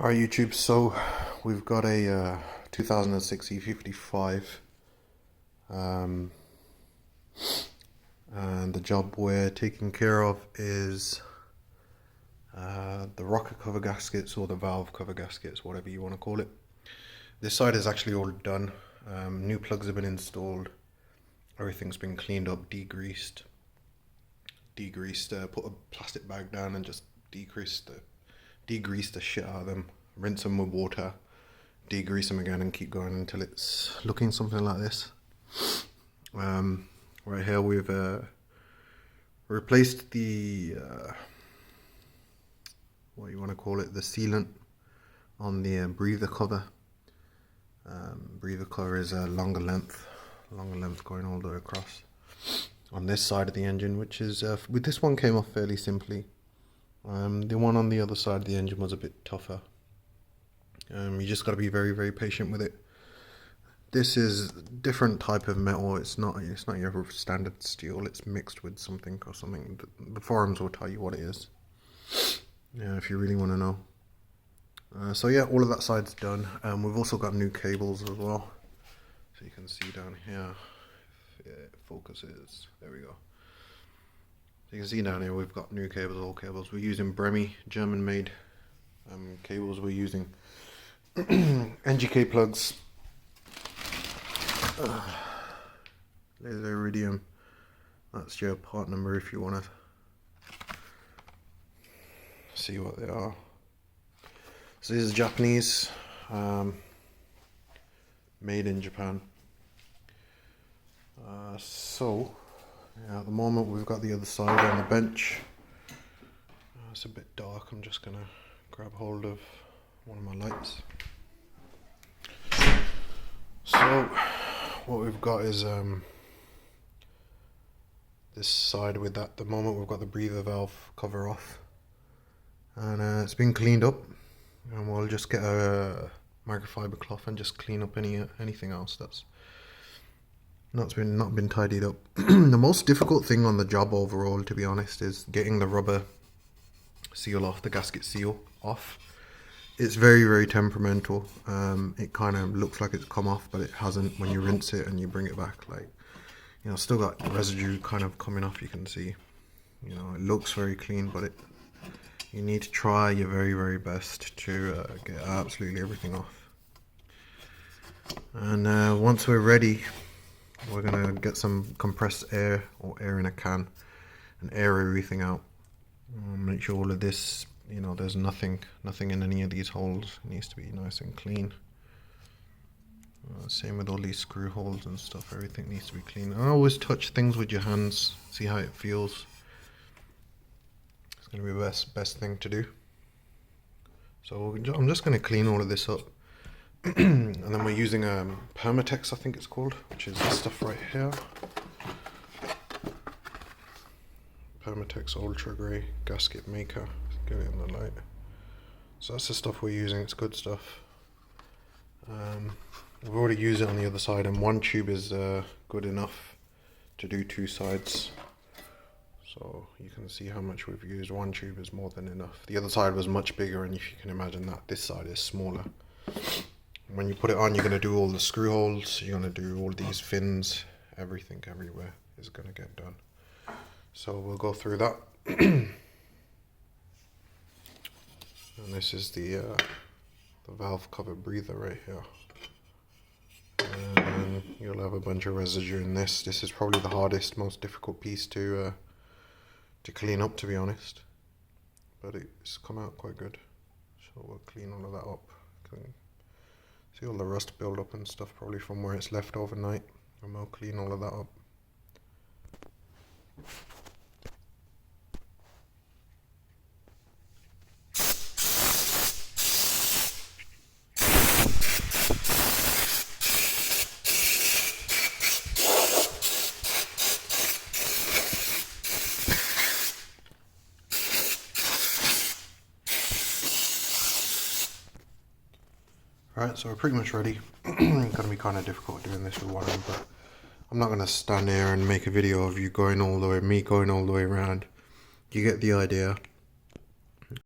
Alright YouTube, so we've got a 2006 E55 and the job we're taking care of is the rocker cover gaskets or the valve cover gaskets, whatever you want to call it. This side is actually all done. New plugs have been installed, everything's been cleaned up, degreased, put a plastic bag down and just degrease the shit out of them, rinse them with water, degrease them again and keep going until it's looking something like this. Right here we've replaced the what you want to call it, the sealant on the breather cover. Breather cover is a longer length going all the way across on this side of the engine, which is with this one came off fairly simply. The one on the other side of the engine was a bit tougher. You just got to be very, very patient with it. This is a different type of metal. It's not your standard steel. It's mixed with something or something. The forums will tell you what it is. Yeah, if you really want to know. So yeah, all of that side's done. We've also got new cables as well. So you can see down here. If it focuses. There we go. You can see down here we've got new cables, all cables. We're using Bremi, German-made cables. We're using NGK plugs, laser iridium. That's your part number if you want to see what they are. So this is Japanese, made in Japan. Yeah, at the moment we've got the other side on the bench. It's a bit dark. I'm just gonna grab hold of one of my lights. So what we've got is this side with that. At the moment we've got the breather valve cover off, and it's been cleaned up, and we'll just get a microfiber cloth and just clean up anything else that's not been tidied up. The most difficult thing on the job overall, to be honest, is getting the rubber seal off, the gasket seal off. It's very, very temperamental. It kind of looks like it's come off, but it hasn't. When you rinse it and you bring it back, like, you know, still got residue kind of coming off. You can see, you know, it looks very clean, but you need to try your very, very best to get absolutely everything off. And once we're ready, we're gonna get some compressed air or air in a can and air everything out. Make sure all of this, you know, there's nothing in any of these holes. It needs to be nice and clean. Same with all these screw holes and stuff. Everything needs to be clean. And always touch things with your hands. See how it feels. It's gonna be the best thing to do. So I'm just gonna clean all of this up. And then we're using Permatex, I think it's called, which is this stuff right here. Permatex Ultra Grey Gasket Maker. Get it in the light. So that's the stuff we're using. It's good stuff. We've already used it on the other side, and one tube is good enough to do two sides. So you can see how much we've used. One tube is more than enough. The other side was much bigger, and if you can imagine that, this side is smaller. When you put it on, you're going to do all the screw holes, you're going to do all these fins, everything everywhere is going to get done. So we'll go through that. And this is the valve cover breather right here. And you'll have a bunch of residue in this. This is probably the hardest, most difficult piece to clean up, to be honest. But it's come out quite good. So we'll clean all of that up. See all the rust build up and stuff, probably from where it's left overnight, and we'll clean all of that up. Right, so we're pretty much ready. It's gonna be kind of difficult doing this with one arm, but I'm not gonna stand here and make a video of me going all the way around. You get the idea.